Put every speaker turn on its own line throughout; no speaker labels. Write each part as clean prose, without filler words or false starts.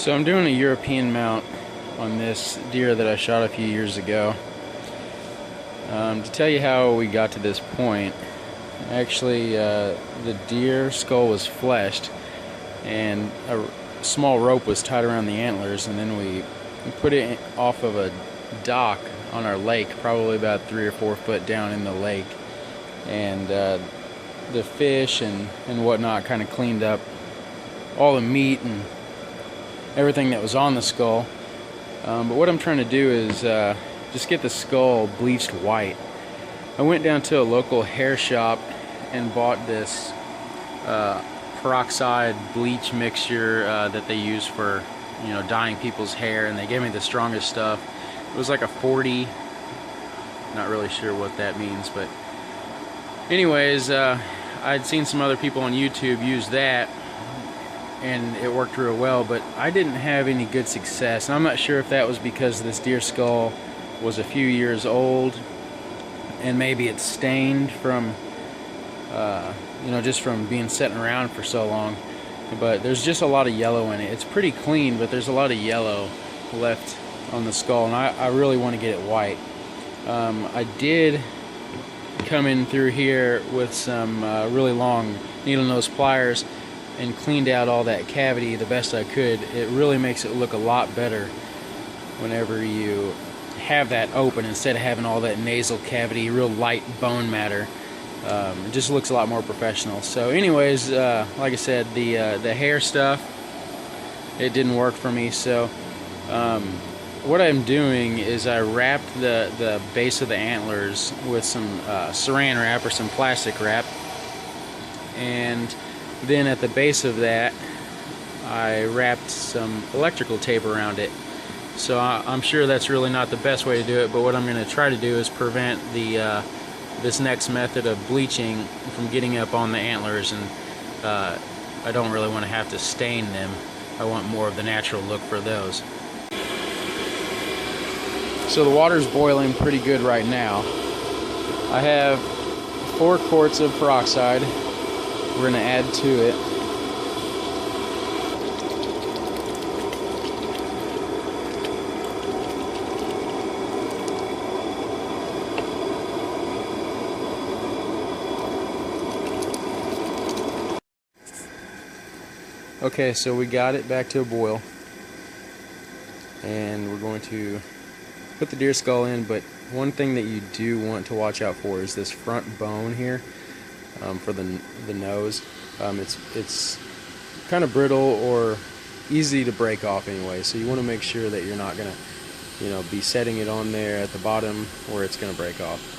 So I'm doing a European mount on this deer that I shot a few years ago. To tell you how we got to this point, actually the deer skull was fleshed and a small rope was tied around the antlers, and then we put it off of a dock on our lake, probably about 3 or 4 foot down in the lake, and the fish and whatnot kind of cleaned up all the meat and everything that was on the skull. But what I'm trying to do is just get the skull bleached white. I went down to a local hair shop and bought this peroxide bleach mixture that they use for, dyeing people's hair, and they gave me the strongest stuff. It was like a 40, not really sure what that means, but anyways, I'd seen some other people on YouTube use that and it worked real well, but I didn't have any good success, and I'm not sure if that was because this deer skull was a few years old and maybe it's stained from just from being sitting around for so long. But there's just a lot of yellow in it. It's pretty clean, but there's a lot of yellow left on the skull, and I really want to get it white. I did come in through here with some really long needle nose pliers and cleaned out all that cavity the best I could. It really makes it look a lot better whenever you have that open instead of having all that nasal cavity, real light bone matter. It just looks a lot more professional. So anyways, like I said, the hair stuff, it didn't work for me. So what I'm doing is I wrapped the base of the antlers with some saran wrap or some plastic wrap, and then at the base of that I wrapped some electrical tape around it. So I'm sure that's really not the best way to do it, but what I'm going to try to do is prevent this next method of bleaching from getting up on the antlers, and I don't really want to have to stain them. I want more of the natural look for those. So the water's boiling pretty good right now. I have 4 quarts of peroxide. We're going to add to it. Okay, so we got it back to a boil, and we're going to put the deer skull in, but one thing that you do want to watch out for is this front bone here, for the nose. It's kind of brittle or easy to break off anyway, so you want to make sure that you're not going to be setting it on there at the bottom where it's going to break off.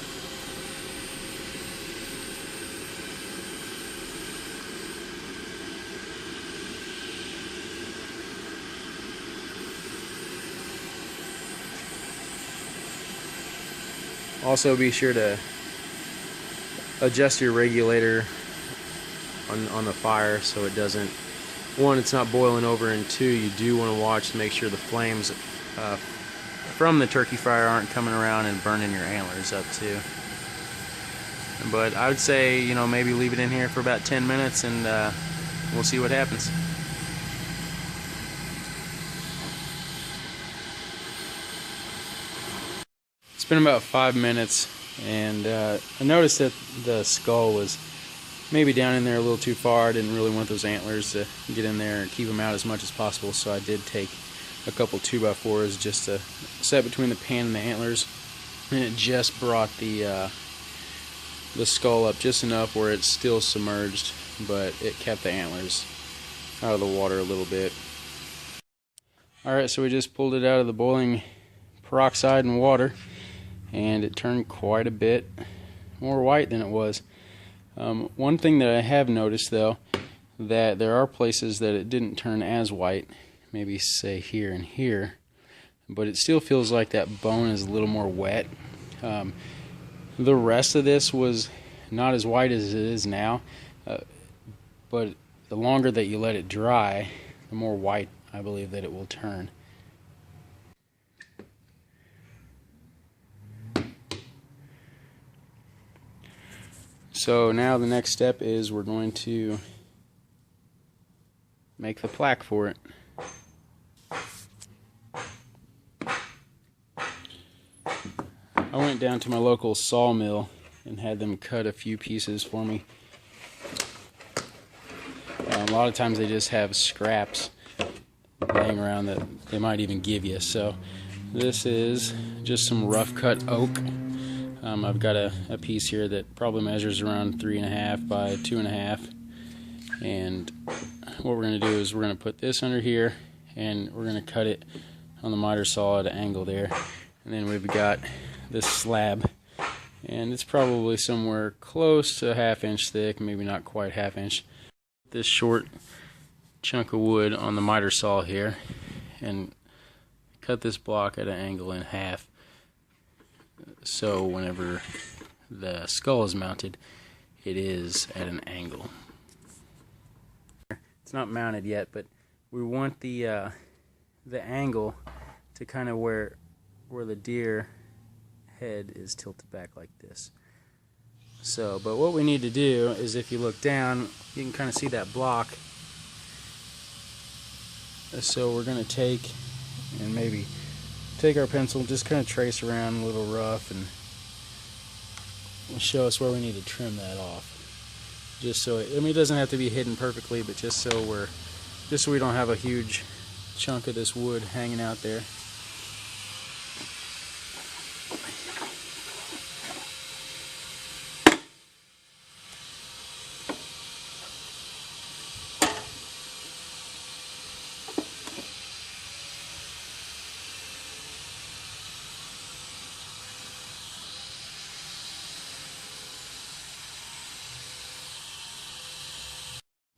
Also, be sure to adjust your regulator on the fire so it doesn't, one, it's not boiling over, and 2, you do want to watch to make sure the flames from the turkey fire aren't coming around and burning your antlers up too. But I would say, maybe leave it in here for about 10 minutes and we'll see what happens. It's been about 5 minutes, and I noticed that the skull was maybe down in there a little too far. I didn't really want those antlers to get in there and keep them out as much as possible, so I did take a couple 2x4s just to set between the pan and the antlers, and it just brought the skull up just enough where it's still submerged, but it kept the antlers out of the water a little bit. Alright, so we just pulled it out of the boiling peroxide and water, and it turned quite a bit more white than it was. One thing that I have noticed, though, that there are places that it didn't turn as white, maybe say here and here, but it still feels like that bone is a little more wet. The rest of this was not as white as it is now, but the longer that you let it dry, the more white I believe that it will turn. So now the next step is we're going to make the plaque for it. I went down to my local sawmill and had them cut a few pieces for me. A lot of times they just have scraps laying around that they might even give you. So this is just some rough cut oak. I've got a piece here that probably measures around 3.5 by 2.5. And what we're going to do is we're going to put this under here, and we're going to cut it on the miter saw at an angle there. And then we've got this slab, and it's probably somewhere close to a 1/2 inch thick, maybe not quite 1/2 inch. This short chunk of wood on the miter saw here, and cut this block at an angle in half, so whenever the skull is mounted, it is at an angle. It's not mounted yet, but we want the angle to kind of where the deer head is tilted back like this. So, but what we need to do is, if you look down, you can kind of see that block. So we're going to take our pencil, just kind of trace around a little rough, and show us where we need to trim that off. Just so it doesn't have to be hidden perfectly, but just so we don't have a huge chunk of this wood hanging out there.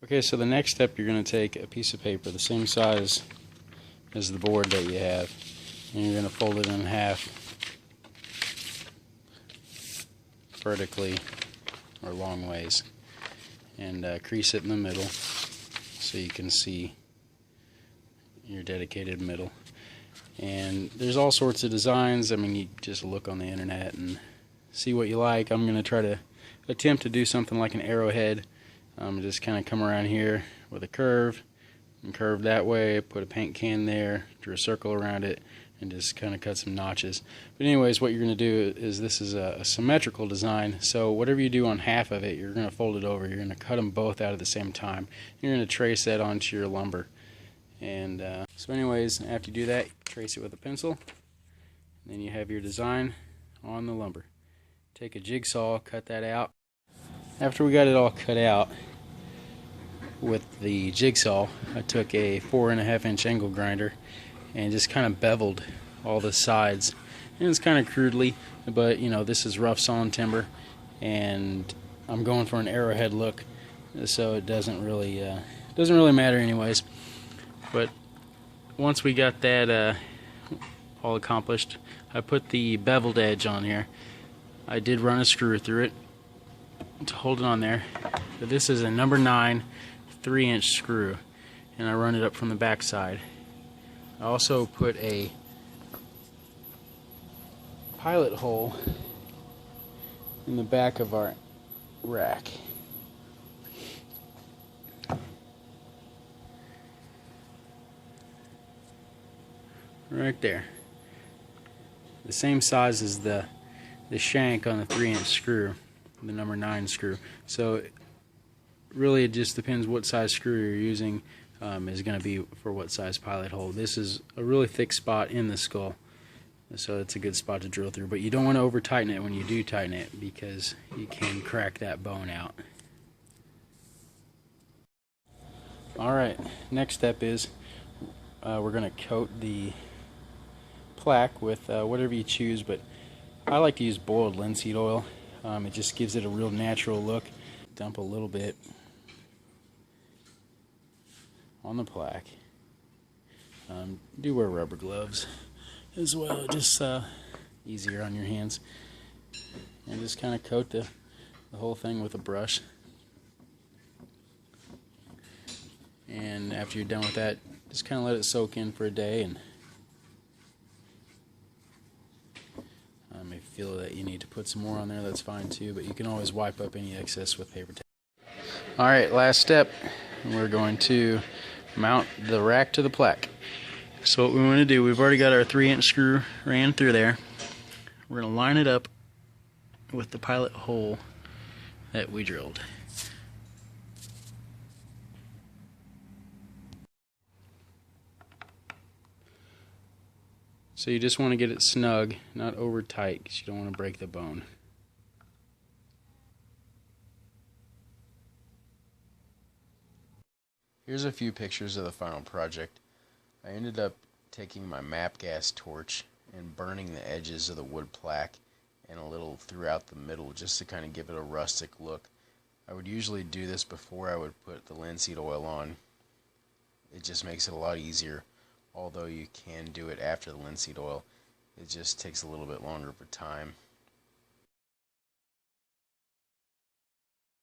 Okay, so the next step, you're going to take a piece of paper the same size as the board that you have, and you're going to fold it in half vertically or long ways, and crease it in the middle so you can see your dedicated middle. And there's all sorts of designs. I mean, you just look on the internet and see what you like. I'm going to try to attempt to do something like an arrowhead. Just kind of come around here with a curve and curve that way, put a paint can there, drew a circle around it, and just kind of cut some notches. But anyways, what you're going to do is, this is a symmetrical design, so whatever you do on half of it, you're going to fold it over. You're going to cut them both out at the same time. You're going to trace that onto your lumber. And so anyways, after you do that, trace it with a pencil, and then you have your design on the lumber. Take a jigsaw, cut that out. After we got it all cut out with the jigsaw, I took a 4.5 inch angle grinder and just kind of beveled all the sides. And it's kind of crudely, but you know, this is rough sawn timber, and I'm going for an arrowhead look, so it doesn't really matter anyways. But once we got that all accomplished, I put the beveled edge on here. I did run a screw through it to hold it on there. But this is a number 9 3-inch screw, and I run it up from the back side. I also put a pilot hole in the back of our rack. Right there. The same size as the shank on the 3-inch screw, the number 9 screw. So really it just depends what size screw you're using, is going to be for what size pilot hole. This is a really thick spot in the skull, so it's a good spot to drill through, but you don't want to over tighten it when you do tighten it, because you can crack that bone out. Alright, next step is we're going to coat the plaque with whatever you choose, but I like to use boiled linseed oil. It just gives it a real natural look. Dump a little bit on the plaque. Do wear rubber gloves as well, just easier on your hands. And just kind of coat the whole thing with a brush. And after you're done with that, just kind of let it soak in for a day, and if you feel that you need to put some more on there, that's fine too, but you can always wipe up any excess with paper towel. Alright, last step. We're going to mount the rack to the plaque. So what we want to do, we've already got our 3-inch screw ran through there. we're going to line it up with the pilot hole that we drilled. So you just want to get it snug, not over tight, because you don't want to break the bone. Here's a few pictures of the final project. I ended up taking my MAP gas torch and burning the edges of the wood plaque and a little throughout the middle just to kind of give it a rustic look. I would usually do this before I would put the linseed oil on. It just makes it a lot easier, although you can do it after the linseed oil. It just takes a little bit longer for time.